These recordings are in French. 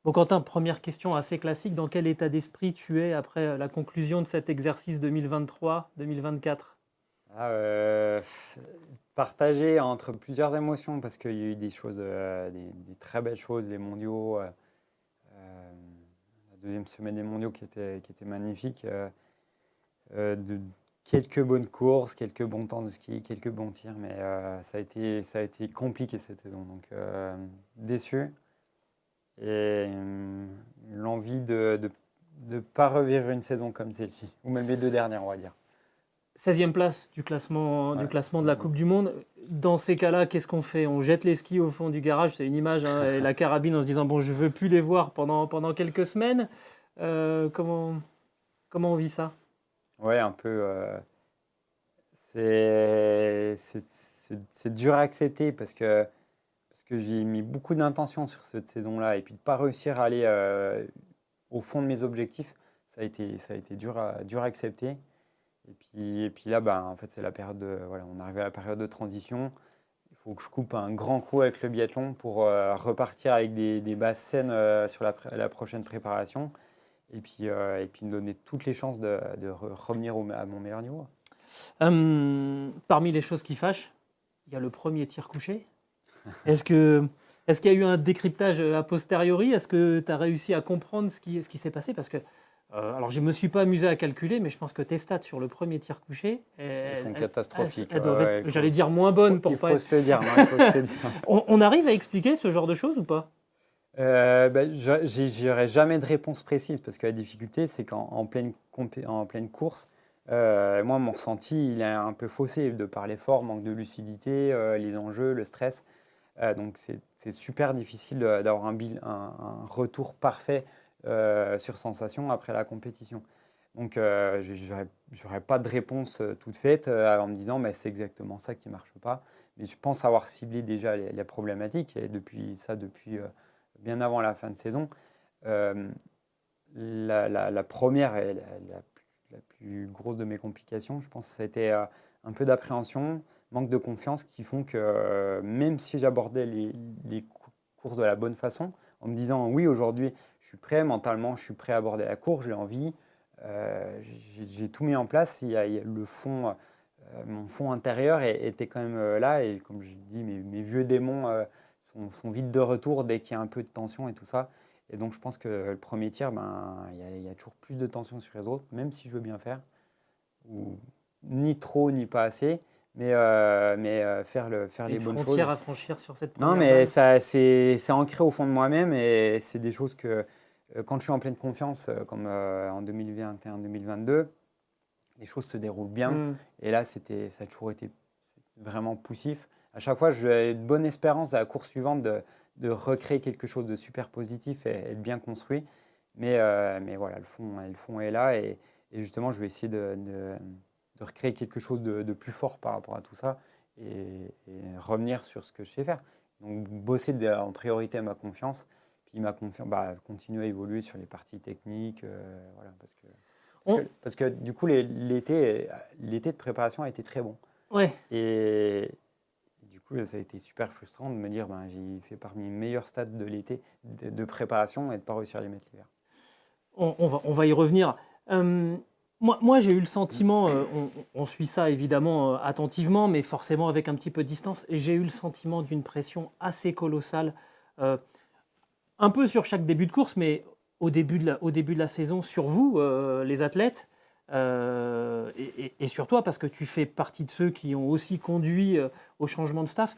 Bon, Quentin, première question assez classique. Dans quel état d'esprit tu es après la conclusion de cet exercice 2023-2024? Ah, partagé entre plusieurs émotions parce qu'il y a eu des choses, des très belles choses, les mondiaux, la deuxième semaine des mondiaux qui était magnifique. De quelques bonnes courses, quelques bons temps de ski, quelques bons tirs, mais ça a été compliqué cette saison. Donc déçu et l'envie de ne pas revivre une saison comme celle-ci, ou même les deux dernières, on va dire. 16e place du classement de la Ouais. Coupe du Monde. Dans ces cas-là, qu'est-ce qu'on fait? On jette les skis au fond du garage, c'est une image, hein, et la carabine en se disant, bon, je veux plus les voir pendant quelques semaines. Comment on vit ça? Ouais, un peu. C'est dur à accepter parce que j'ai mis beaucoup d'intention sur cette saison-là et puis de ne pas réussir à aller au fond de mes objectifs, ça a été dur à accepter. Et puis là, ben, en fait, c'est la période voilà, on arrive à la période de transition. Il faut que je coupe un grand coup avec le biathlon pour repartir avec des bases saines sur la prochaine préparation et puis me donner toutes les chances de revenir à mon meilleur niveau. Parmi les choses qui fâchent, il y a le premier tir couché. Est-ce que, est-ce qu'il y a eu un décryptage a posteriori? Est-ce que tu as réussi à comprendre ce qui s'est passé? Parce que, alors je ne me suis pas amusé à calculer, mais je pense que tes stats sur le premier tir couché, Ils sont elles, catastrophiques. elles Ouais, doivent être, ouais, j'allais dire, moins bonnes pour il pas faut être. se le dire. Non, il faut se le dire. On arrive à expliquer ce genre de choses ou pas? Ben, j'aurais jamais de réponse précise parce que la difficulté, c'est en pleine course, moi, mon ressenti, il est un peu faussé de par l'effort, manque de lucidité, les enjeux, le stress. Donc, c'est super difficile d'avoir un retour parfait sur sensation après la compétition. Donc, j'aurais pas de réponse toute faite en me disant, mais c'est exactement ça qui marche pas. Mais je pense avoir ciblé déjà les problématiques et depuis bien avant la fin de saison. Euh, la première et la plus grosse de mes complications, je pense, ça a été un peu d'appréhension, manque de confiance qui font que même si j'abordais les courses de la bonne façon, en me disant oui, aujourd'hui, je suis prêt mentalement, je suis prêt à aborder la course, j'ai envie, j'ai tout mis en place. Il y a le fond, mon fond intérieur était quand même là. Et comme je dis, mes vieux démons sont vite de retour dès qu'il y a un peu de tension et tout ça. Et donc, je pense que le premier tir, ben, il y a toujours plus de tension sur les autres, même si je veux bien faire, ou ni trop, ni pas assez, mais faire Une les bonnes choses. frontière à franchir sur cette Non, première mais balle? ça, c'est ancré au fond de moi-même et c'est des choses que, quand je suis en pleine confiance, comme en 2021-2022, les choses se déroulent bien. Hmm. Et là, ça a toujours été vraiment poussif. À chaque fois, j'ai une bonne espérance à la course suivante de recréer quelque chose de super positif et de bien construit. Mais voilà, le fond est là. Et justement, je vais essayer de recréer quelque chose de plus fort par rapport à tout ça et revenir sur ce que je sais faire. Donc, bosser en priorité ma confiance, puis ma confiance, continuer à évoluer sur les parties techniques. Voilà, parce que parce que, On- parce que du coup, l'été de préparation a été très bon. ouais. Et du coup, ça a été super frustrant de me dire, ben, j'ai fait parmi les meilleurs stades de l'été de préparation et de ne pas réussir à les mettre l'hiver. On va y revenir. Euh, moi, j'ai eu le sentiment, on suit ça évidemment attentivement, mais forcément avec un petit peu de distance, et j'ai eu le sentiment d'une pression assez colossale, euh, un peu sur chaque début de course, mais au début de la saison sur vous, les athlètes, et sur toi, parce que tu fais partie de ceux qui ont aussi conduit au changement de staff,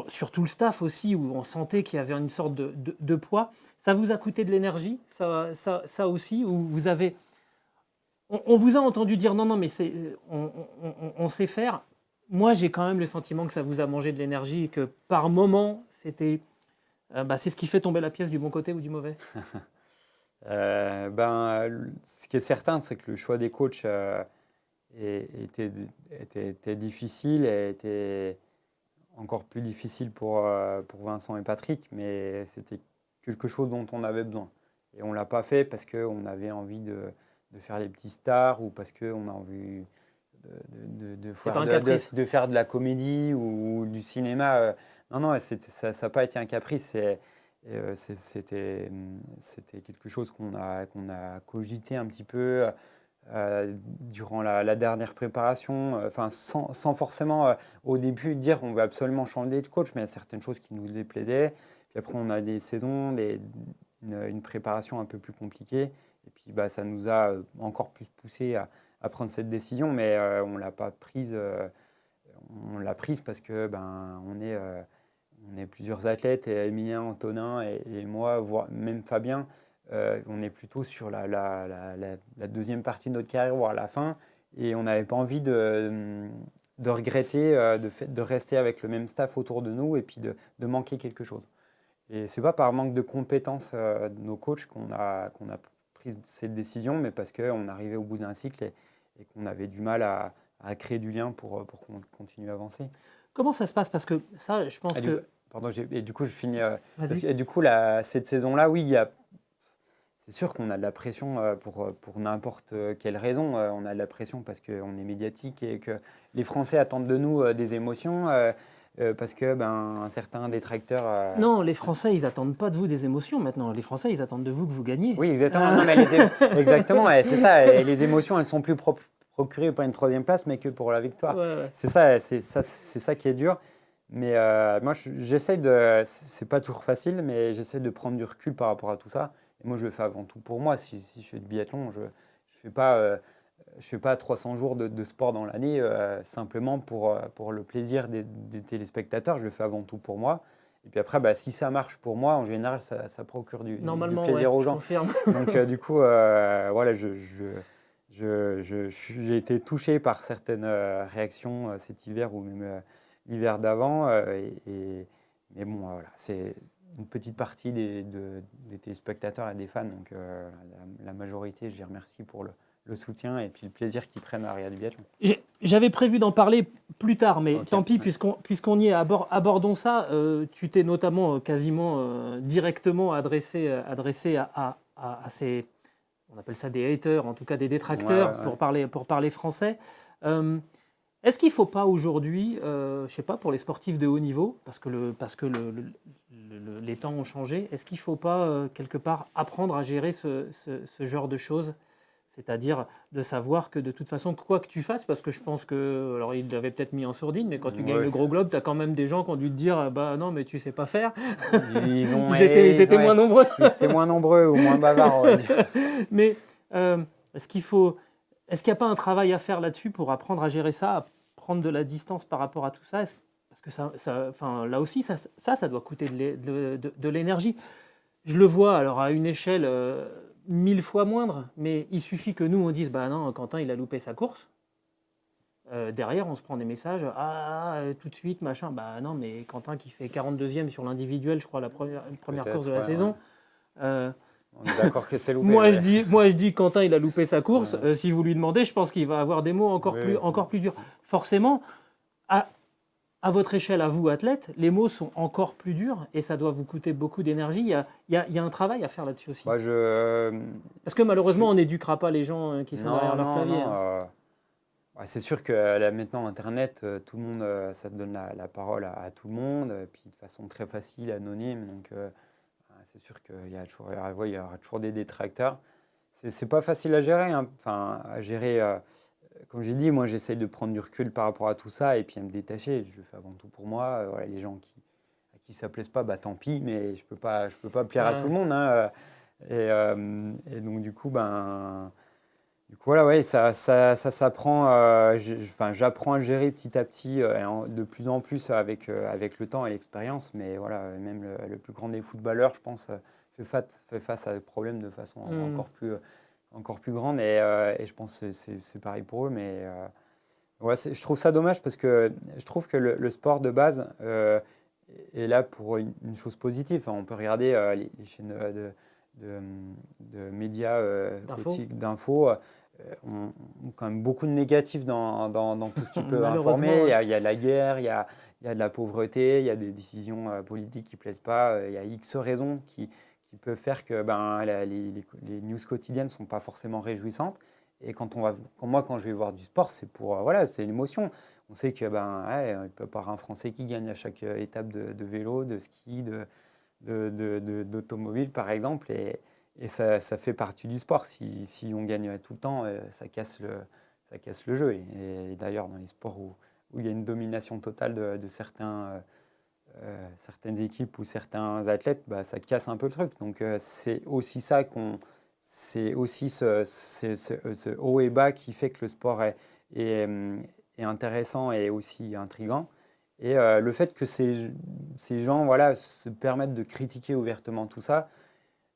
sur tout le staff aussi, où on sentait qu'il y avait une sorte de poids. Ça vous a coûté de l'énergie, ça aussi, où vous avez. On vous a entendu dire non, non, mais on sait faire. Moi, j'ai quand même le sentiment que ça vous a mangé de l'énergie et que par moment, c'est ce qui fait tomber la pièce du bon côté ou du mauvais. Ce qui est certain, c'est que le choix des coachs était, était difficile et était encore plus difficile pour Vincent et Patrick, mais c'était quelque chose dont on avait besoin. Et on ne l'a pas fait parce qu'on avait envie de faire les petits stars ou parce qu'on a envie C'est pas un caprice. de faire de la comédie ou du cinéma. Non, non, ça n'a pas été un caprice. C'était quelque chose qu'on a cogité un petit peu durant la dernière préparation, sans forcément au début dire on veut absolument changer de coach, mais il y a certaines choses qui nous déplaisaient. Puis après, on a des saisons, une préparation un peu plus compliquée. Et puis, ça nous a encore plus poussé à prendre cette décision, mais on l'a pas prise. On l'a prise parce que on est plusieurs athlètes, et Emilien, Antonin et moi, voire même Fabien. On est plutôt sur la deuxième partie de notre carrière, voire la fin. Et on n'avait pas envie de regretter de rester avec le même staff autour de nous et puis de manquer quelque chose. Et ce n'est pas par manque de compétences de nos coachs qu'on a pris cette décision, mais parce qu'on arrivait au bout d'un cycle et qu'on avait du mal à créer du lien pour qu'on continue à avancer. Comment ça se passe? Parce que ça, je pense que... Pardon, et du coup, je finis. Vas-y. Et du coup, cette saison-là, oui, c'est sûr qu'on a de la pression pour n'importe quelle raison. On a de la pression parce qu'on est médiatique et que les Français attendent de nous des émotions, parce que certains détracteurs. Non, les Français, ils attendent pas de vous des émotions maintenant. Les Français, ils attendent de vous que vous gagnez. Oui, exactement. Non, mais exactement, et c'est ça. Et les émotions, elles sont plus procurées par une troisième place, mais que pour la victoire. Ouais. C'est ça qui est dur. Mais moi, j'essaie c'est pas toujours facile, mais j'essaie de prendre du recul par rapport à tout ça. Et moi, je le fais avant tout pour moi. Si je fais du biathlon, je fais pas 300 jours de sport dans l'année simplement pour le plaisir des téléspectateurs. Je le fais avant tout pour moi. Et puis après, si ça marche pour moi, en général, ça procure du plaisir aux gens. Donc, du coup, voilà, j'ai été touché par certaines réactions cet hiver ou même l'hiver d'avant. Mais bon, voilà, c'est une petite partie des téléspectateurs et des fans. Donc, la majorité, je les remercie pour le soutien et puis le plaisir qu'ils prennent à regarder du biathlon. J'avais prévu d'en parler plus tard, mais Okay. tant pis, puisqu'on y est, abordons ça. Tu t'es notamment quasiment directement adressé à ces, on appelle ça des haters, en tout cas des détracteurs, ouais. pour parler français. Est-ce qu'il ne faut pas aujourd'hui, je ne sais pas, pour les sportifs de haut niveau, parce que les temps ont changé, est-ce qu'il ne faut pas, quelque part, apprendre à gérer ce genre de choses? C'est-à-dire de savoir que de toute façon, quoi que tu fasses, parce que je pense que, alors il l'avait peut-être mis en sourdine, mais quand tu gagnes le gros globe, tu as quand même des gens qui ont dû te dire, bah non, mais tu sais pas faire. Ils étaient moins nombreux. Ils étaient moins nombreux ou moins bavards, on va dire. Mais est-ce qu'il n'y a pas un travail à faire là-dessus pour apprendre à gérer ça, à prendre de la distance par rapport à tout ça? Parce que là aussi, ça doit coûter de l'énergie. Je le vois alors à une échelle 1000 fois moindre, mais il suffit que nous on dise bah non, Quentin il a loupé sa course. Derrière on se prend des messages, tout de suite machin, bah non mais Quentin qui fait 42e sur l'individuel, je crois la première course de la saison. On est d'accord que c'est loupé. Moi je dis Quentin il a loupé sa course. Si vous lui demandez, je pense qu'il va avoir des mots encore plus durs. Forcément, à votre échelle, à vous, athlètes, les mots sont encore plus durs et ça doit vous coûter beaucoup d'énergie. Il y a un travail à faire là-dessus aussi. Parce que malheureusement, on n'éduquera pas les gens qui sont derrière leur clavier. C'est sûr que là, maintenant, Internet, tout le monde, ça donne la parole à tout le monde, puis de façon très facile, anonyme. Donc, c'est sûr qu'il y aura toujours des détracteurs. C'est pas facile à gérer. À gérer. Comme j'ai dit, moi, j'essaye de prendre du recul par rapport à tout ça et puis à me détacher. Je le fais avant tout pour moi. Les gens à qui ça ne plaise pas, tant pis, mais je peux pas plaire à tout le monde. Hein. Et donc, du coup, voilà, ça s'apprend. J'apprends à gérer petit à petit, de plus en plus avec le temps et l'expérience. Mais voilà, même le plus grand des footballeurs, je pense, fait face à des problèmes de façon encore plus grande et je pense que c'est pareil pour eux, mais je trouve ça dommage parce que je trouve que le sport de base est là pour une chose positive. On peut regarder les chaînes de médias d'infos ont quand même beaucoup de négatifs dans tout ce qui peut informer. Il y a la guerre, il y a de la pauvreté, il y a des décisions politiques qui ne plaisent pas, il y a X raisons qui peuvent faire que les news quotidiennes ne sont pas forcément réjouissantes. Et quand je vais voir du sport, c'est c'est une émotion. On sait que il peut y avoir un Français qui gagne à chaque étape de vélo, de ski, d'automobile, par exemple, et ça fait partie du sport. Si on gagne tout le temps, ça casse le jeu. Et d'ailleurs, dans les sports où il y a une domination totale de certaines équipes ou certains athlètes, bah, ça casse un peu le truc. Donc c'est aussi ça c'est aussi ce haut et bas qui fait que le sport est intéressant et aussi intriguant. Et le fait que ces gens voilà, se permettent de critiquer ouvertement tout ça,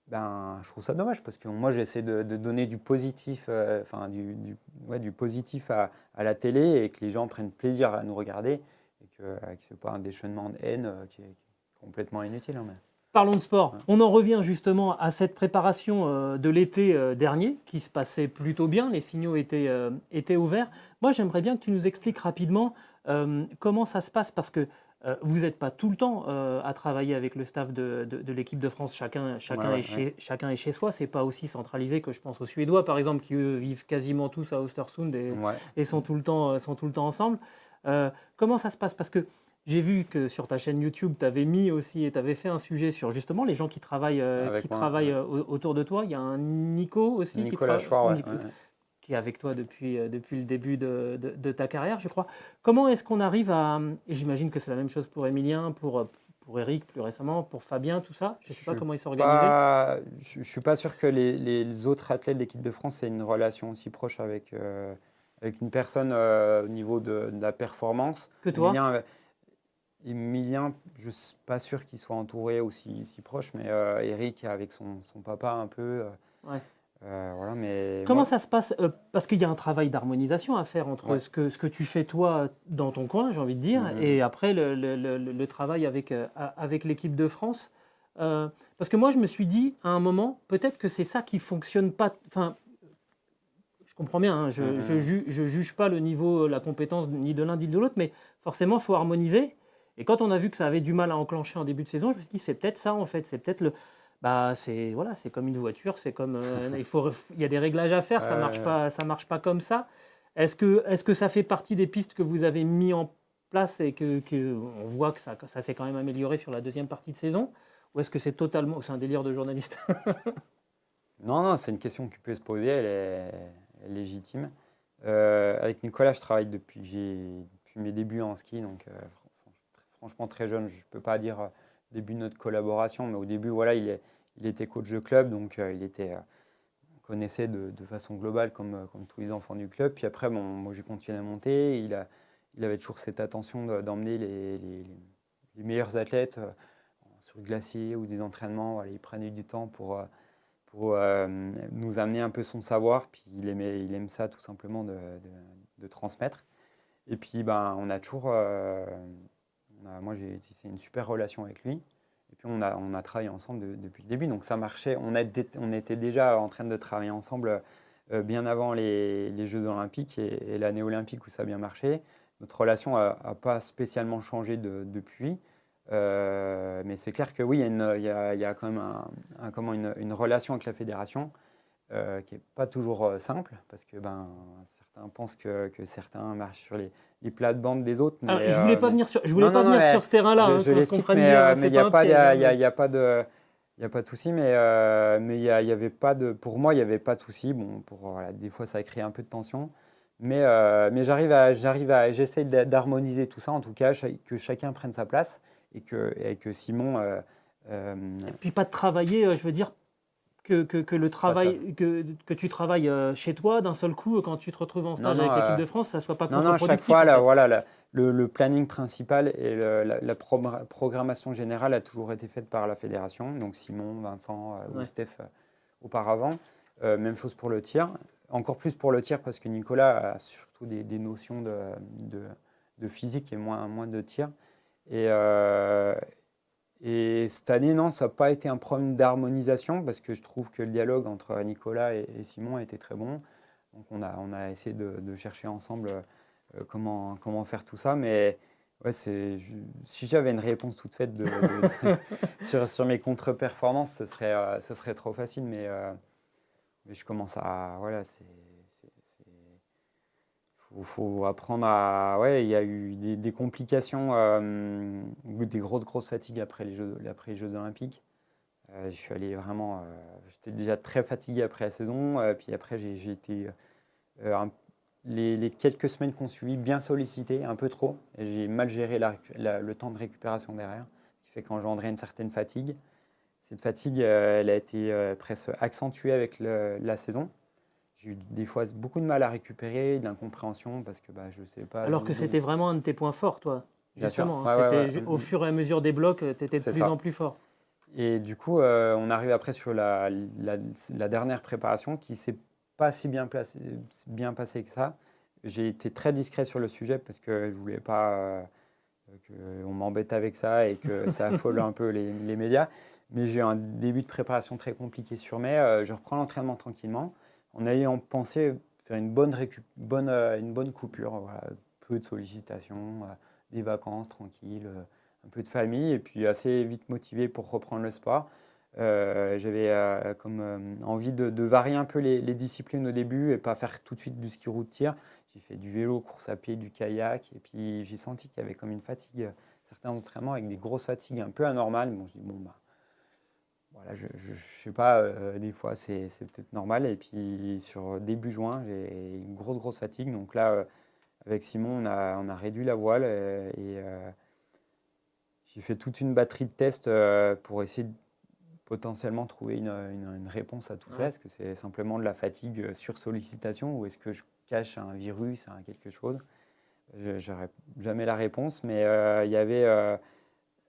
ben, je trouve ça dommage parce que moi j'essaie de donner du positif, enfin du positif à la télé et que les gens prennent plaisir à nous regarder et que ce n'est pas un déchaînement de haine qui est complètement inutile, hein, mais. Parlons de sport. Ouais. On en revient justement à cette préparation de l'été dernier qui se passait plutôt bien. Les signaux étaient ouverts. Moi, j'aimerais bien que tu nous expliques rapidement comment ça se passe parce que vous n'êtes pas tout le temps à travailler avec le staff de l'équipe de France. Chacun est chez soi. C'est pas aussi centralisé que je pense aux Suédois, par exemple, qui eux, vivent quasiment tous à Östersund et sont tout le temps ensemble. Comment ça se passe? Parce que j'ai vu que sur ta chaîne YouTube, tu avais mis aussi et tu avais fait un sujet sur justement les gens qui travaillent, autour de toi. Il y a un Nico aussi Nicolas Chouard, qui est avec toi depuis le début de ta carrière, je crois. Comment est-ce qu'on arrive à... Et j'imagine que c'est la même chose pour Emilien, pour Eric plus récemment, pour Fabien, tout ça. Je ne sais pas comment ils sont organisés. Je ne suis pas sûr que les autres athlètes de l'équipe de France aient une relation aussi proche avec une personne au niveau de la performance. Que toi. Emilien, je ne suis pas sûr qu'il soit entouré aussi si proche, mais Eric avec son papa un peu. Ouais. Voilà, mais comment ça se passe parce qu'il y a un travail d'harmonisation à faire entre ce que tu fais toi dans ton coin, j'ai envie de dire, et après le travail avec l'équipe de France. Parce que moi, je me suis dit à un moment, peut-être que c'est ça qui ne fonctionne pas. Enfin, je comprends bien, hein, je juge pas le niveau, la compétence ni de l'un ni de l'autre, mais forcément, il faut harmoniser. Et quand on a vu que ça avait du mal à enclencher en début de saison, je me suis dit, c'est peut-être ça en fait, c'est peut-être le... Bah, c'est comme une voiture, c'est comme il y a des réglages à faire, ça marche pas comme ça. Est-ce que ça fait partie des pistes que vous avez mis en place et que on voit que ça s'est quand même amélioré sur la deuxième partie de saison, ou est-ce que c'est un délire de journaliste? Non, c'est une question qui peut se poser, elle est légitime. Avec Nicolas, je travaille depuis mes débuts en ski, donc franchement très jeune, je ne peux pas dire début de notre collaboration, mais au début, voilà, il était coach de club, donc on connaissait de façon globale comme tous les enfants du club. Puis après, moi j'ai continué à monter, il avait toujours cette attention d'emmener les meilleurs athlètes sur le glacier ou des entraînements. Voilà, il prenait du temps pour nous amener un peu son savoir, puis il aime ça tout simplement de transmettre. Et puis on a toujours, moi j'ai tissé une super relation avec lui, et puis on a travaillé ensemble depuis le début, donc ça marchait, on était déjà en train de travailler ensemble bien avant les Jeux Olympiques et l'année olympique où ça a bien marché. Notre relation n'a pas spécialement changé depuis. Mais c'est clair que oui, il y a quand même une relation avec la fédération qui n'est pas toujours simple, parce que certains pensent que certains marchent sur les plates-bandes des autres. Mais, je voulais pas venir sur ce terrain-là. Je l'explique, mais il n'y a pas de souci. Mais y avait pas pour moi, il n'y avait pas de souci. Bon, voilà, des fois, ça a créé un peu de tension. Mais j'essaie d'harmoniser tout ça, en tout cas, que chacun prenne sa place et que Simon... Et puis pas de travailler, je veux dire, que le travail, que tu travailles chez toi d'un seul coup, quand tu te retrouves en stage avec l'équipe de France, ça ne soit pas contre-productif. Chaque fois, voilà, le planning principal et la programmation générale a toujours été faite par la fédération, donc Simon, Vincent ou Steph auparavant. Même chose pour le tir. Encore plus pour le tir parce que Nicolas a surtout des notions de physique et moins de tir. Et cette année, non, ça n'a pas été un problème d'harmonisation parce que je trouve que le dialogue entre Nicolas et Simon a été très bon. Donc on a essayé de chercher ensemble comment faire tout ça. Mais ouais, si j'avais une réponse toute faite sur mes contre-performances, ce serait trop facile. Mais je commence à... Voilà, faut apprendre à. Ouais, il y a eu des complications, des grosses fatigues après les Jeux Olympiques. Je suis allé vraiment. J'étais déjà très fatigué après la saison. Puis après, j'ai été les quelques semaines qu'on suivi bien sollicité, un peu trop. Et j'ai mal géré le temps de récupération derrière, ce qui fait qu'engendrer une certaine fatigue. Cette fatigue, elle a été presque accentuée avec la saison. J'ai eu des fois beaucoup de mal à récupérer, de l'incompréhension parce que je ne sais pas. Alors que c'était vraiment un de tes points forts, toi, Bien sûr. justement. Ouais, ouais, ouais. Au fur et à mesure des blocs, tu étais de C'est plus ça. en plus fort. Et du coup, on arrive après sur la dernière préparation qui ne s'est pas si bien passée que ça. J'ai été très discret sur le sujet parce que je ne voulais pas qu'on m'embête avec ça et que ça affole un peu les médias. Mais j'ai eu un début de préparation très compliqué sur mai. Je reprends l'entraînement tranquillement en ayant pensé faire une bonne coupure. Voilà, peu de sollicitations, des vacances tranquilles, un peu de famille et puis assez vite motivé pour reprendre le sport. J'avais envie de varier un peu les disciplines au début et pas faire tout de suite du ski roue de tir. J'ai fait du vélo, course à pied, du kayak et puis j'ai senti qu'il y avait comme une fatigue, certains entraînements avec des grosses fatigues un peu anormales. Bon, je dis voilà, je sais pas, des fois c'est peut-être normal. Et puis sur début juin, j'ai une grosse fatigue. Donc là, avec Simon, on a réduit la voile et j'ai fait toute une batterie de tests pour essayer de potentiellement trouver une réponse à tout ça. Est-ce que c'est simplement de la fatigue sur sollicitation ou est-ce que je cache un virus, quelque chose? Je n'aurai jamais la réponse, mais il y avait...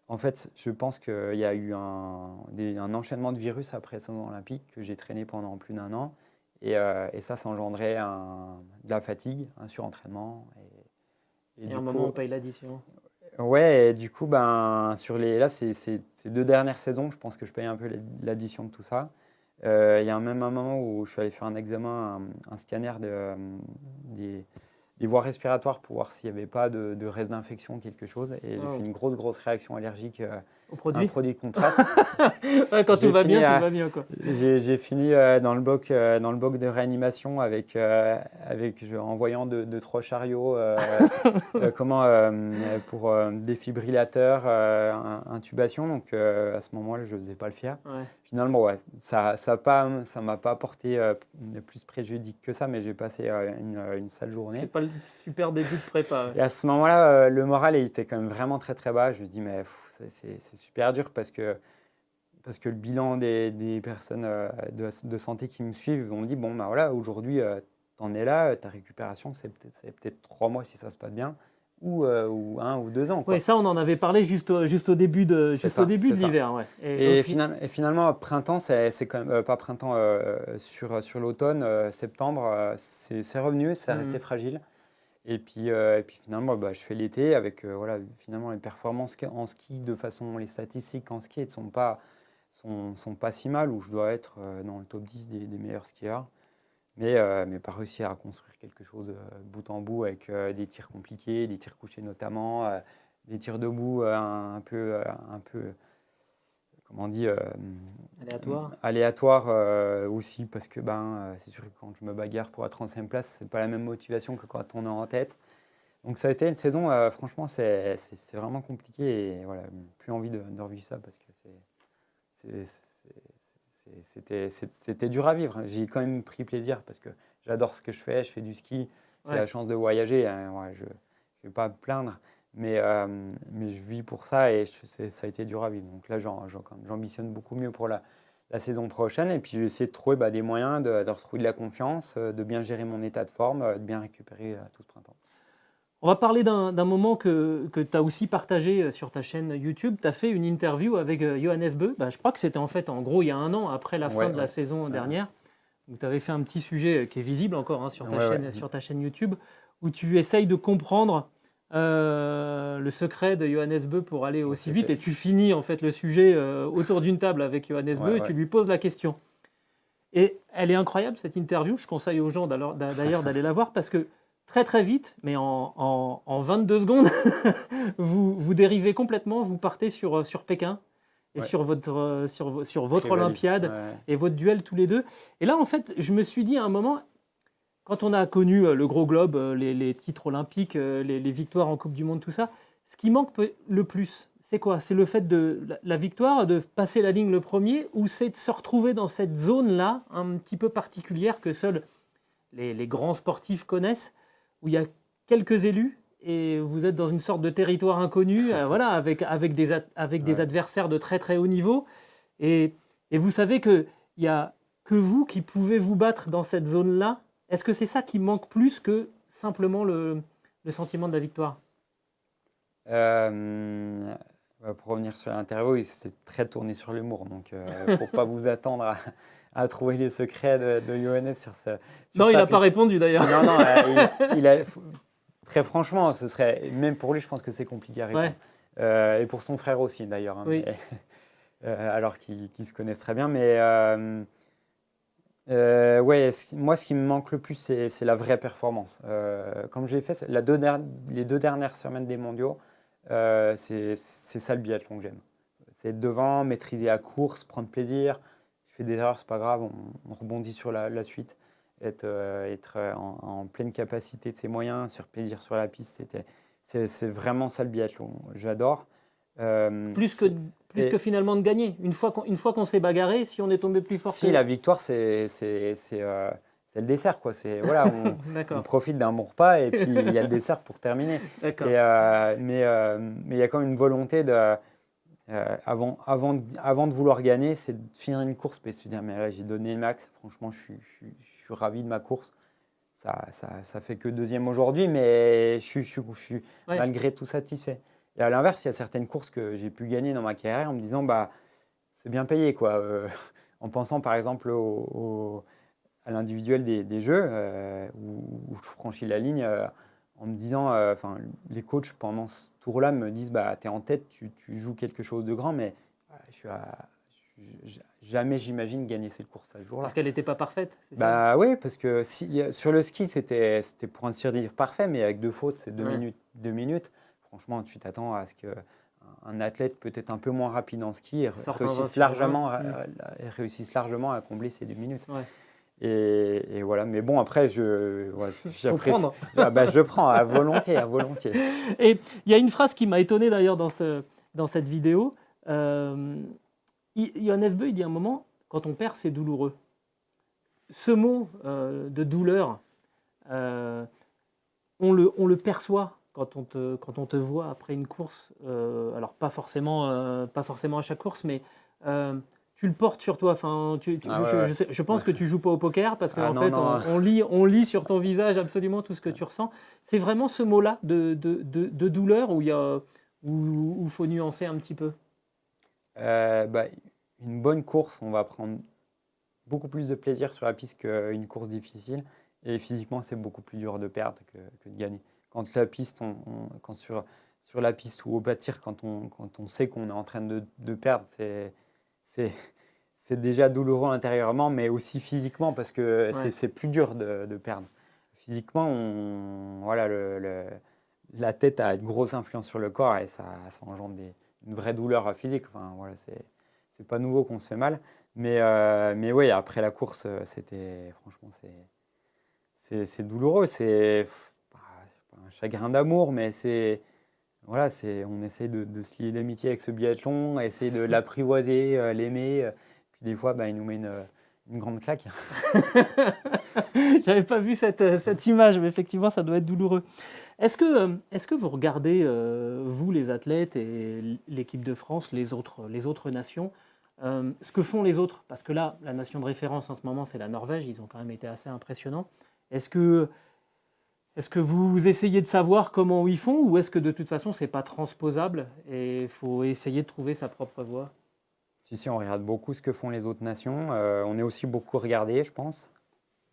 en fait, je pense qu'il y a eu un enchaînement de virus après la saison olympique que j'ai traîné pendant plus d'1 an. Et ça engendrait de la fatigue, un surentraînement. Et à un moment, on paye l'addition. Ouais, et du coup, là, ces 2 dernières saisons, je pense que je paye un peu l'addition de tout ça. Il y a même un moment où je suis allé faire un examen, un scanner des voies respiratoires pour voir s'il n'y avait pas de reste d'infection, quelque chose. Et j'ai fait une grosse réaction allergique au à un produit de contraste. Ouais, quand tout va bien, tout va bien, quoi. J'ai fini dans le bloc de réanimation en voyant 2-3 chariots pour défibrillateur, intubation. Donc à ce moment-là, je ne faisais pas le fier. Ouais. Finalement, ouais, ça m'a pas apporté plus préjudice que ça, mais j'ai passé une sale journée. C'est pas le super début de prépa. Et à ce moment-là, le moral il était quand même vraiment très bas. Je me dis, mais c'est super dur parce que le bilan des personnes de santé qui me suivent ont dit, bon, voilà, aujourd'hui, tu en es là, ta récupération, c'est peut-être 3 mois si ça se passe bien, ou 1 ou 2 ans. Oui, ça, on en avait parlé juste au début de l'hiver. Ouais. Et finalement, printemps, c'est quand même pas printemps sur l'automne, septembre, c'est revenu, c'est resté fragile. Et puis finalement, je fais l'été avec finalement les performances en ski de façon, les statistiques en ski ne sont pas si mal, où je dois être dans le top 10 des meilleurs skieurs. Mais pas réussir à construire quelque chose bout en bout avec des tirs compliqués, des tirs couchés notamment, des tirs debout un peu comment on dit aléatoire aussi parce que c'est sûr que quand je me bagarre pour la 35e place, c'est pas la même motivation que quand on est en tête. Donc ça a été une saison, franchement, c'est vraiment compliqué et voilà, plus envie de revivre ça parce que c'était dur à vivre. J'ai quand même pris plaisir parce que j'adore ce que je fais du ski, j'ai la chance de voyager, hein, je ne vais pas me plaindre, mais je vis pour ça et ça a été dur à vivre. Donc là, j'ambitionne beaucoup mieux pour la saison prochaine et puis je vais essayer de trouver des moyens de retrouver de la confiance, de bien gérer mon état de forme, de bien récupérer tout ce printemps. On va parler d'un moment que tu as aussi partagé sur ta chaîne YouTube. Tu as fait une interview avec Johannes Beu. Je crois que c'était en fait, en gros, il y a 1 an après la fin de la saison dernière. Où tu avais fait un petit sujet qui est visible encore sur ta chaîne YouTube, où tu essayes de comprendre le secret de Johannes Beu pour aller aussi vite. Et tu finis en fait le sujet autour d'une table avec Johannes Beu et tu lui poses la question. Et elle est incroyable cette interview. Je conseille aux gens d'ailleurs d'aller la voir parce que très vite, mais en 22 secondes, vous dérivez complètement, vous partez sur Pékin et sur votre Olympiade et votre duel tous les deux. Et là, en fait, je me suis dit à un moment, quand on a connu le gros globe, les titres olympiques, les victoires en Coupe du Monde, tout ça, ce qui manque le plus, c'est quoi? C'est le fait de la victoire, de passer la ligne le premier, ou c'est de se retrouver dans cette zone-là, un petit peu particulière que seuls les grands sportifs connaissent, où il y a quelques élus et vous êtes dans une sorte de territoire inconnu, voilà, avec des adversaires de très très haut niveau. Et vous savez qu'il n'y a que vous qui pouvez vous battre dans cette zone-là. Est-ce que c'est ça qui manque plus que simplement le sentiment de la victoire? Pour revenir sur l'interview, c'est très tourné sur l'humour, donc il ne faut pas vous attendre à trouver les secrets de Johannes sur ça. Non, il n'a pas répondu d'ailleurs. Non, non, très franchement, ce serait, même pour lui, je pense que c'est compliqué à répondre. Ouais. Et pour son frère aussi d'ailleurs, hein, oui. Alors qu'ils se connaissent très bien. Mais ouais, moi, ce qui me manque le plus, c'est la vraie performance. Comme j'ai fait les 2 dernières semaines des mondiaux, c'est ça le biathlon que j'aime. C'est être devant, maîtriser la course, prendre plaisir. Je fais des erreurs, c'est pas grave, on rebondit sur la suite. Être en pleine capacité de ses moyens, sur plaisir sur la piste, c'est vraiment ça le biathlon. J'adore. Plus que finalement de gagner. Une fois qu'on s'est bagarré, si on est tombé plus fort. Si, la victoire, c'est le dessert, quoi. Voilà, on profite d'un bon repas et puis il y a le dessert pour terminer. Mais il y a quand même une volonté avant de vouloir gagner, c'est de finir une course et de se dire mais là j'ai donné le max. Franchement, je suis ravi de ma course. Ça fait que 2e aujourd'hui, mais je suis malgré tout satisfait. Et à l'inverse, il y a certaines courses que j'ai pu gagner dans ma carrière en me disant bah c'est bien payé, quoi. En pensant par exemple à l'individuel des jeux où je franchis la ligne en me disant, les coachs pendant ce tour-là me disent bah t'es en tête, tu joues quelque chose de grand, mais jamais j'imagine gagner cette course à ce jour-là. Parce qu'elle n'était pas parfaite? Bah oui, parce que sur le ski c'était pour ainsi dire parfait, mais avec 2 fautes, c'est 2 minutes. Franchement, tu t'attends à ce qu'un athlète peut-être un peu moins rapide en ski réussisse largement à combler ces 2 minutes. Ouais. Et voilà, mais bon, après, j'apprécie. Je prends à volontiers, à volontiers. Et il y a une phrase qui m'a étonné d'ailleurs dans cette vidéo. Johannes Beu, il dit à un moment, quand on perd, c'est douloureux. Ce mot de douleur, on le perçoit quand on te voit après une course. Alors pas forcément à chaque course, mais tu le portes sur toi. Enfin, je pense que tu joues pas au poker parce qu'en fait, on lit sur ton visage absolument tout ce que tu ressens. C'est vraiment ce mot-là de douleur où il faut nuancer un petit peu. Une bonne course, on va prendre beaucoup plus de plaisir sur la piste qu'une course difficile. Et physiquement, c'est beaucoup plus dur de perdre que de gagner. Quand la piste, quand sur la piste ou au bâtir, quand on sait qu'on est en train de perdre, c'est déjà douloureux intérieurement, mais aussi physiquement, parce que c'est plus dur de perdre. Physiquement, la tête a une grosse influence sur le corps et ça engendre une vraie douleur physique. Enfin, voilà, c'est pas nouveau qu'on se fait mal. Mais oui, après la course, franchement, c'est douloureux. C'est pas un chagrin d'amour, mais on essaye de se lier d'amitié avec ce biathlon, essayer de l'apprivoiser, l'aimer. Puis des fois, il nous met une grande claque. J'avais pas vu cette image, mais effectivement, ça doit être douloureux. Est-ce que vous regardez, vous, les athlètes et l'équipe de France, les autres nations, ce que font les autres? Parce que là, la nation de référence en ce moment, c'est la Norvège. Ils ont quand même été assez impressionnants. Est-ce que vous essayez de savoir comment ils font, ou est-ce que de toute façon, c'est pas transposable et il faut essayer de trouver sa propre voie? Si, on regarde beaucoup ce que font les autres nations. On est aussi beaucoup regardé, je pense.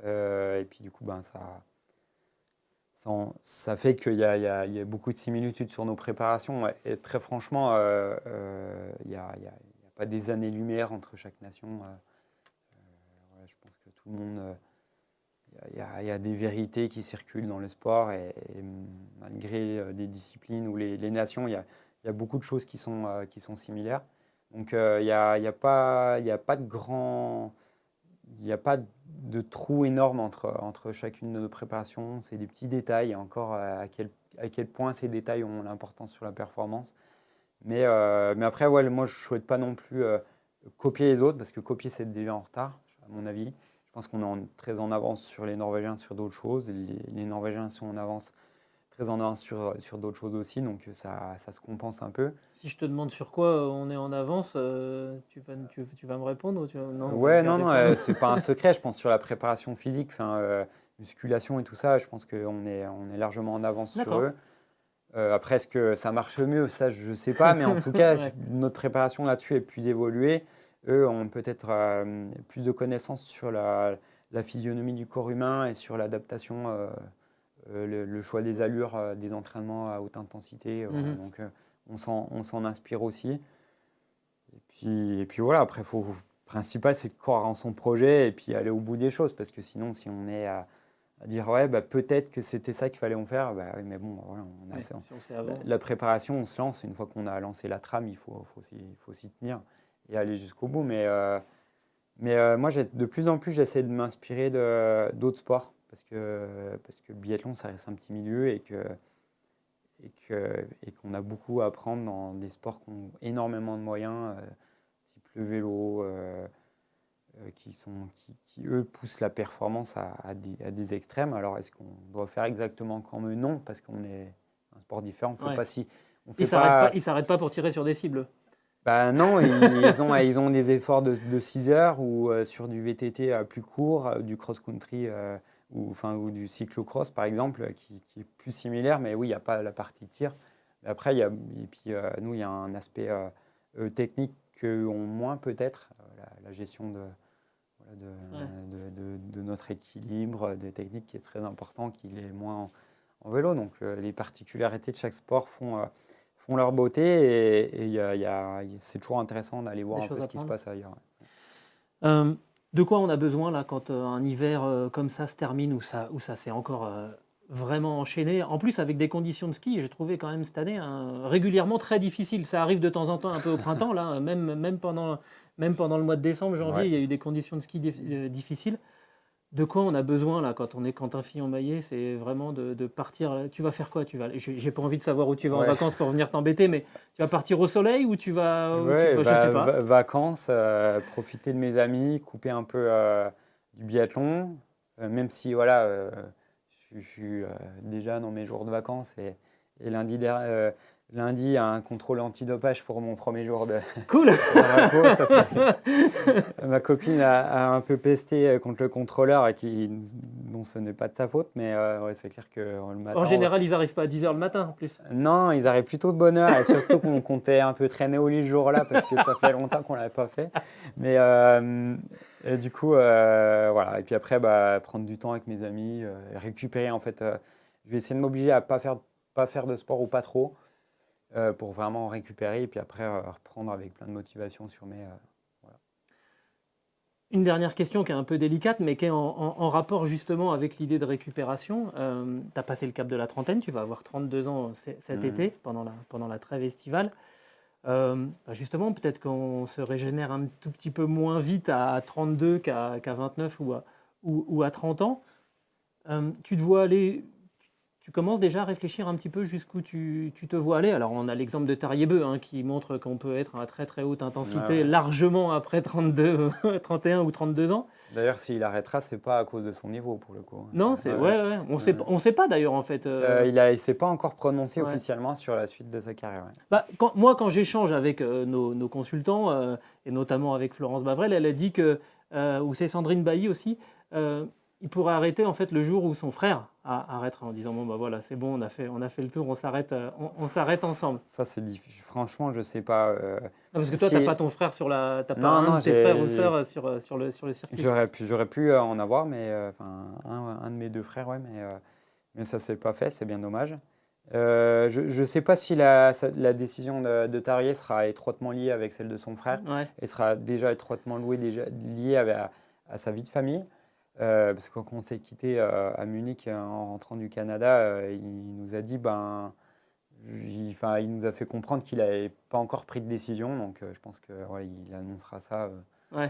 Et puis du coup, ça fait qu'il y a beaucoup de similitudes sur nos préparations. Et très franchement, il n'y a pas des années-lumière entre chaque nation. Je pense que tout le monde... Il y a des vérités qui circulent dans le sport et malgré des disciplines ou les nations, il y a beaucoup de choses qui sont similaires. Donc il n'y a pas de de trous énormes entre chacune de nos préparations. C'est des petits détails, et encore à quel point ces détails ont l'importance sur la performance. Mais après, ouais, moi, je ne souhaite pas non plus copier les autres, parce que copier, c'est déjà en retard, à mon avis. Je pense qu'on est très en avance sur les Norvégiens sur d'autres choses. Les Norvégiens sont très en avance sur d'autres choses aussi, donc ça se compense un peu. Si je te demande sur quoi on est en avance, tu vas me répondre ou non, on va le Ouais, non, garder non, pour nous. c'est pas un secret, je pense, sur la préparation physique, musculation et tout ça, je pense qu'on est largement en avance sur D'accord. eux. Après, est-ce que ça marche mieux? Ça, je ne sais pas, mais en tout cas, Ouais. notre préparation là-dessus est plus évoluée. Eux ont peut-être plus de connaissances sur la physionomie du corps humain et sur l'adaptation, le choix des allures des entraînements à haute intensité. Voilà. Mhm. Donc, on s'en inspire aussi. Et puis voilà, après, le principal, c'est de croire en son projet et puis aller au bout des choses. Parce que sinon, si on est à dire, ouais, bah, peut-être que c'était ça qu'il fallait en faire, bah, oui, mais bon, voilà, Ouais, si on sait avant. la préparation, on se lance. Une fois qu'on a lancé la trame, il faut s'y tenir et aller jusqu'au bout. Mais moi, de plus en plus, j'essaie de m'inspirer d'autres sports. Parce que le biathlon, ça reste un petit milieu et qu'on a beaucoup à apprendre dans des sports qui ont énormément de moyens, type le vélo, qui, eux, poussent la performance à des extrêmes. Alors, est-ce qu'on doit faire exactement comme eux? Non, parce qu'on est un sport différent. On fait Ouais. pas si, on Ils fait s'arrêtent pas, pas. ils s'arrêtent pas pour tirer sur des cibles. Bah non, ils ont des efforts de 6 heures ou sur du VTT plus court, du cross-country ou du cyclocross par exemple, qui est plus similaire, mais oui, il n'y a pas la partie tir. Mais après, nous, il y a un aspect technique qu'eux ont moins peut-être, la gestion Ouais. de notre équilibre, des techniques qui est très important, qu'il est moins en vélo. Donc les particularités de chaque sport font leur beauté c'est toujours intéressant d'aller voir Des un peu choses ce à qui se prendre. passe ailleurs. De quoi on a besoin là quand un hiver comme ça se termine, où ça s'est encore vraiment enchaîné, en plus avec des conditions de ski, j'ai trouvé quand même cette année régulièrement très difficile. Ça arrive de temps en temps un peu au printemps, là, même pendant le mois de décembre, janvier, Ouais. il y a eu des conditions de ski difficiles. De quoi on a besoin là quand on est Quentin Fillon-Maillet? C'est vraiment de partir. Tu vas faire quoi? J'ai pas envie de savoir où tu vas en Ouais, vacances pour venir t'embêter, mais tu vas partir au soleil ou ouais, je sais pas. vacances, profiter de mes amis, couper un peu du biathlon, même si voilà, je suis déjà dans mes jours de vacances et lundi, il y a un contrôle antidopage pour mon premier jour de, Cool. de repos. Ma copine a un peu pesté contre le contrôleur dont ce n'est pas de sa faute, mais ouais, c'est clair que le matin. En général, ils arrivent pas à 10 h le matin en plus. Non, ils arrivent plutôt de bonne heure et surtout qu'on comptait un peu traîner au lit ce jour-là parce que ça fait longtemps qu'on ne l'avait pas fait. Mais et du coup, voilà. Et puis après, prendre du temps avec mes amis, récupérer en fait. Je vais essayer de m'obliger à pas faire de sport ou pas trop pour vraiment récupérer et puis après reprendre avec plein de motivation sur mes. Voilà. Une dernière question qui est un peu délicate, mais qui est en rapport justement avec l'idée de récupération. Tu as passé le cap de la trentaine, tu vas avoir 32 ans cet été, pendant la trêve estivale. Justement, peut-être qu'on se régénère un tout petit peu moins vite à 32 qu'à 29 ou à 30 ans. Tu te vois aller. Tu commences déjà à réfléchir un petit peu jusqu'où tu te vois aller. Alors, on a l'exemple de Tariebeu qui montre qu'on peut être à très très haute intensité Ouais. largement après 32, 31 ou 32 ans. D'ailleurs, s'il arrêtera, c'est pas à cause de son niveau pour le coup. Non, Ouais. ouais. On sait pas d'ailleurs en fait. Il s'est pas encore prononcé Ouais. officiellement sur la suite de sa carrière. Ouais. Quand j'échange avec nos consultants, et notamment avec Florence Bavrel, elle a dit que, ou c'est Sandrine Bailly aussi, il pourrait arrêter en fait le jour où son frère arrêtera en disant bon bah voilà, c'est bon, on a fait le tour, on s'arrête ensemble. Ça, c'est difficile. Franchement, je sais pas. Non, parce que toi, si... t'as pas ton frère t'as pas Non, un non, de tes frères ou sœurs sur le circuit. J'aurais pu en avoir, mais un de mes deux frères, ouais, mais ça s'est pas fait, c'est bien dommage. Je ne sais pas si la décision de Tarier sera étroitement liée avec celle de son frère Ouais. et sera déjà étroitement liée à sa vie de famille. Parce que quand on s'est quitté à Munich en rentrant du Canada, il nous a dit, il nous a fait comprendre qu'il n'avait pas encore pris de décision. Donc je pense qu'il annoncera ça Ouais.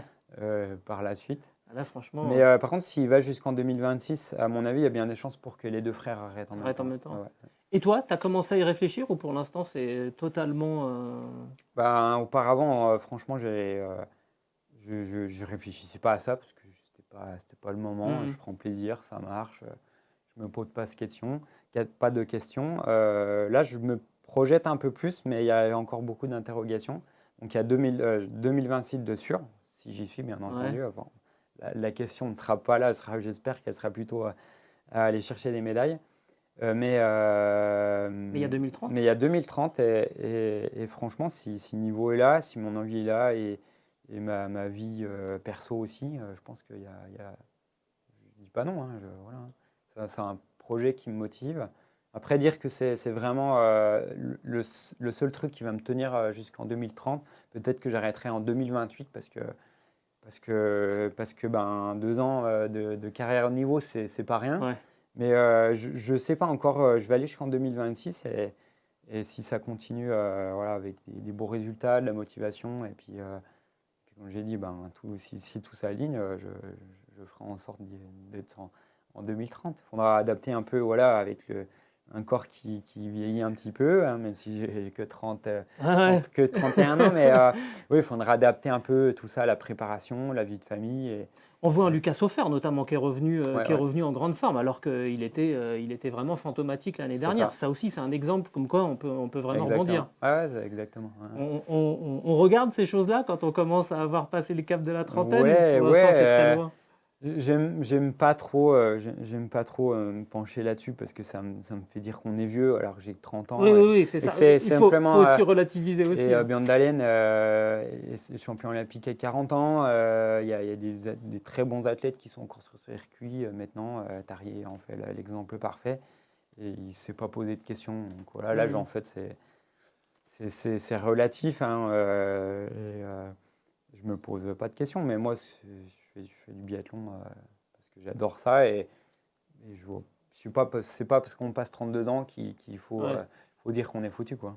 par la suite. Là, franchement, Mais par contre, s'il va jusqu'en 2026, à mon avis, il y a bien des chances pour que les deux frères arrêtent en même arrête en temps. même temps. Ouais. Et toi, tu as commencé à y réfléchir ou pour l'instant, c'est totalement. Ben, auparavant, franchement, je réfléchissais pas à ça parce que c'était pas le moment. Je prends plaisir, ça marche. Je me pose pas de questions. Pas de questions. Là, je me projette un peu plus, mais il y a encore beaucoup d'interrogations. Donc, il y a 2026 de sûr, si j'y suis, bien entendu. Ouais. Avant. La question ne sera pas là. J'espère qu'elle sera plutôt à aller chercher des médailles. Mais Mais il y a 2030. il y a 2030 et franchement, si le niveau est là, si mon envie est là et ma vie perso aussi, je pense qu'il y a je dis pas non. Hein, voilà. C'est un projet qui me motive. Après, dire que c'est vraiment le seul truc qui va me tenir jusqu'en 2030, peut-être que j'arrêterai en 2028 parce que ben, 2 ans de carrière au niveau, c'est pas rien. Ouais. Mais je ne sais pas encore, je vais aller jusqu'en 2026 et si ça continue voilà, avec des beaux résultats, de la motivation, et puis comme j'ai dit, ben, si tout s'aligne, je ferai en sorte d'être en 2030. Il faudra adapter un peu voilà, avec un corps qui vieillit un petit peu, hein, même si j'ai que 31 ans, mais oui, il faudra adapter un peu tout ça, la préparation, la vie de famille. On voit un Lucas Offert notamment qui est revenu, Ouais. en grande forme alors qu'il était vraiment fantomatique l'année C'est dernière. ça. Ça aussi, c'est un exemple comme quoi on peut vraiment Exactement. rebondir. Ouais, exactement. Ouais. On regarde ces choses-là quand on commence à avoir passé le cap de la trentaine Ouais, ou pour l'instant c'est très ouais. loin? J'aime pas trop, me pencher là-dessus parce que ça me fait dire qu'on est vieux alors que j'ai que 30 ans Oui, c'est et que ça. c'est Il faut simplement aussi relativiser aussi. et Björn Dahlem est champion olympique à 40 ans. Il y a des très bons athlètes qui sont encore sur ce circuit maintenant. Tarier en fait l'exemple parfait et il ne s'est pas posé de questions. Donc voilà, l'âge en fait c'est relatif. Hein, je me pose pas de questions, mais moi je fais du biathlon parce que j'adore ça et c'est pas parce qu'on passe 32 ans qu'il faut dire qu'on est foutu, quoi.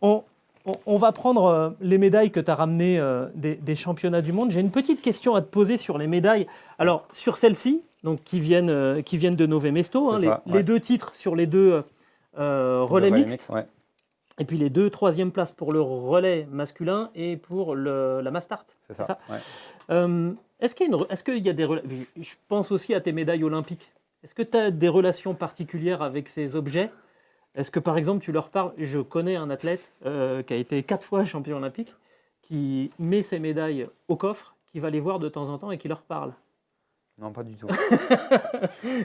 On va prendre les médailles que tu as ramenées des championnats du monde. J'ai une petite question à te poser sur les médailles. Alors, sur celles-ci, donc, qui viennent de Nové Mesto, hein, les 2 titres sur les 2 relais mixtes, ouais. et puis les 2 troisièmes places pour le relais masculin et pour la Mastart. C'est ça. Ouais. Est-ce qu'il y a des je pense aussi à tes médailles olympiques. Est-ce que tu as des relations particulières avec ces objets? Est-ce que par exemple tu leur parles? Je connais un athlète qui a été 4 fois champion olympique, qui met ses médailles au coffre, qui va les voir de temps en temps et qui leur parle. Non, pas du tout.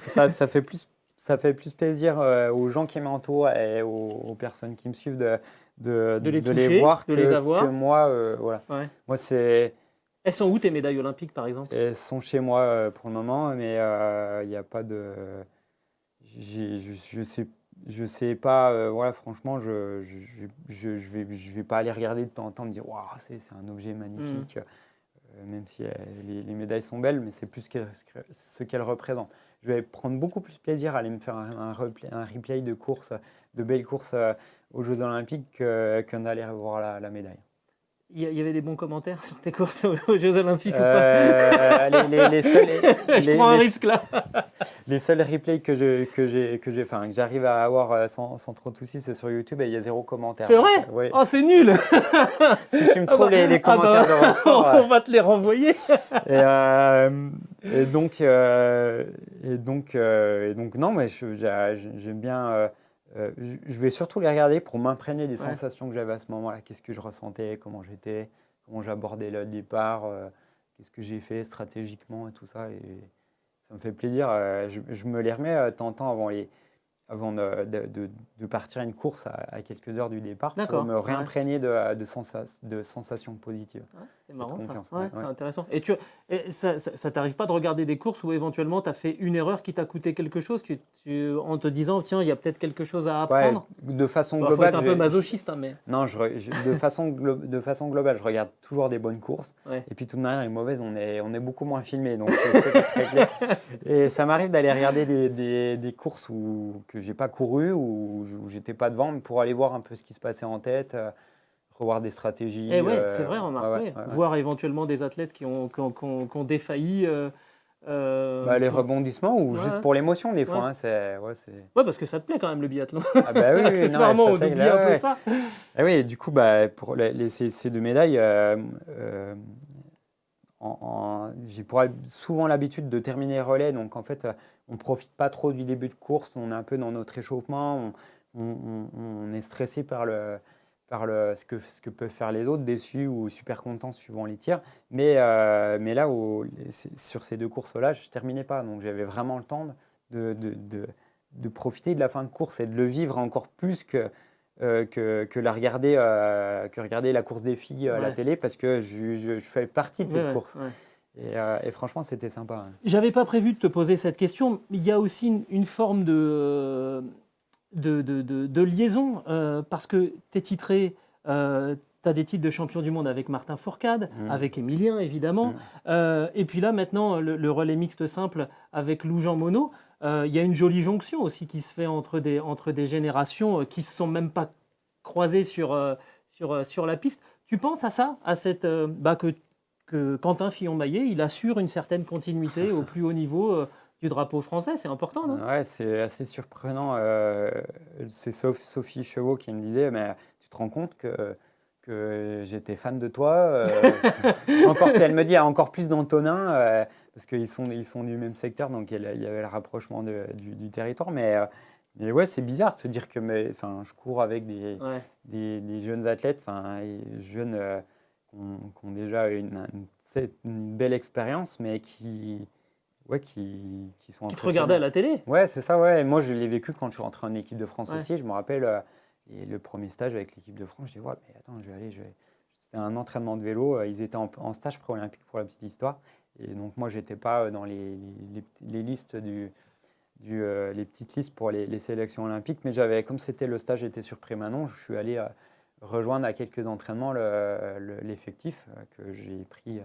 ça fait plus plaisir aux gens qui m'entourent et aux personnes qui me suivent de les toucher, les voir de les avoir. que moi. Voilà. Ouais. Moi, c'est. Elles sont où tes médailles olympiques par exemple? Elles sont chez moi pour le moment, mais il n'y a pas de. Je sais pas. Voilà, franchement, je vais pas aller regarder de temps en temps me dire waouh, c'est un objet magnifique. Même si les médailles sont belles, mais c'est plus ce qu'elles représentent. Je vais prendre beaucoup plus plaisir à aller me faire un replay de courses, de belles courses aux Jeux Olympiques qu'en aller voir la médaille. Il y avait des bons commentaires sur tes courses aux Jeux Olympiques ou pas? Je prends un risque là. Les seuls replays que j'arrive à avoir sans trop de soucis, c'est sur YouTube et il y a 0 commentaire. C'est vrai? Ouais. Oh, c'est nul. Si tu me trouves les commentaires d'Eurosport, on va te les renvoyer. Et donc, non, mais j'aime bien. Je vais surtout les regarder pour m'imprégner des sensations que j'avais à ce moment-là. Qu'est-ce que je ressentais, comment j'étais, comment j'abordais le départ, qu'est-ce que j'ai fait stratégiquement et tout ça. Et ça me fait plaisir. Je me les remets de temps en temps avant de partir à une course à quelques heures du départ pour me réimprégner de sensations positives. Ouais, c'est marrant ça. Ouais. C'est intéressant. Et ça t'arrive pas de regarder des courses où éventuellement tu as fait une erreur qui t'a coûté quelque chose en te disant tiens, il y a peut-être quelque chose à apprendre? De façon Il faut globale. être un peu masochiste. Mais... Non, de façon globale, je regarde toujours des bonnes courses. Ouais. Et puis, de toute manière, les mauvaises, on est beaucoup moins filmés. Donc, c'est très clair. Et ça m'arrive d'aller regarder des courses que j'ai pas couru ou j'étais pas devant pour aller voir un peu ce qui se passait en tête, revoir des stratégies. Et ouais, c'est vrai, remarque, ouais. voir éventuellement des athlètes qui ont défailli. Les rebondissements ou juste pour l'émotion des fois. Ouais. Hein, Ouais, parce que ça te plaît quand même le biathlon. Ah bah oui, non, Accessoirement, on ça, oublie un peu ça. Et oui, du coup, pour ces deux médailles, j'ai souvent l'habitude de terminer les relais. Donc en fait, on ne profite pas trop du début de course. On est un peu dans notre échauffement. On est stressé par ce que peuvent faire les autres, déçus ou super contents suivant les tirs. Mais là, sur ces deux courses-là, je ne terminais pas. Donc j'avais vraiment le temps de profiter de la fin de course et de le vivre encore plus que regarder la course des filles à la télé, parce que je fais partie de cette course. Ouais. Et franchement, c'était sympa. Hein. J'avais pas prévu de te poser cette question. Il y a aussi une forme de liaison, parce que tu es titré, tu as des titres de champion du monde avec Martin Fourcade, avec Émilien évidemment, et puis là maintenant le relais mixte simple avec Lou-Jean Monod. Il y a une jolie jonction aussi qui se fait entre des générations qui ne se sont même pas croisées sur la piste. Tu penses à ça, à cette, que Quentin Fillon-Maillet, il assure une certaine continuité au plus haut niveau du drapeau français? C'est important, non? Ouais, c'est assez surprenant. C'est Sophie Chevaux qui me disait, mais tu te rends compte que j'étais fan de toi. Elle me dit encore plus d'Antonin, parce qu'ils sont du même secteur, donc il y avait le rapprochement du territoire. Mais ouais, c'est bizarre de se dire que je cours avec des jeunes athlètes, jeunes qui ont déjà une belle expérience, mais qui sont qui te regardaient à la télé. Ouais, c'est ça, ouais. Moi, je l'ai vécu quand je suis rentré en équipe de France aussi. Je me rappelle le premier stage avec l'équipe de France. Je dis, ouais, mais attends, C'était un entraînement de vélo. Ils étaient en stage pré-olympique pour la petite histoire. Et donc, moi, je n'étais pas dans les listes les petites listes pour les sélections olympiques. Mais comme le stage était sur Prémanon, je suis allé rejoindre à quelques entraînements l'effectif que j'ai pris,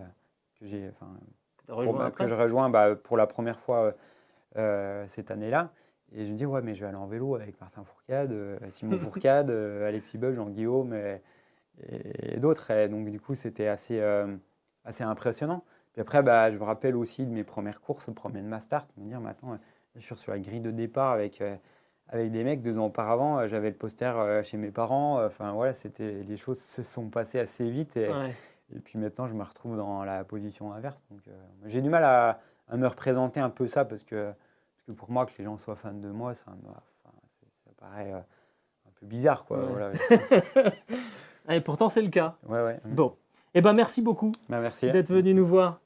que je rejoins pour la première fois cette année-là. Et je me dis, ouais, mais je vais aller en vélo avec Martin Fourcade, Simon Fourcade, Alexis Beuve, Jean-Guillaume et d'autres. Et donc, du coup, c'était assez impressionnant. Puis après, je me rappelle aussi de mes premières courses, au premier de ma start, me dire, mais attends, je suis sur la grille de départ avec des mecs 2 ans auparavant. J'avais le poster chez mes parents. Les choses se sont passées assez vite. Et puis maintenant, je me retrouve dans la position inverse. Donc, j'ai du mal à me représenter un peu ça, parce que pour moi, que les gens soient fans de moi, ça paraît un peu bizarre, quoi. Ouais. Voilà. Et pourtant, c'est le cas. Ouais. Bon. Merci beaucoup merci d'être venu nous voir.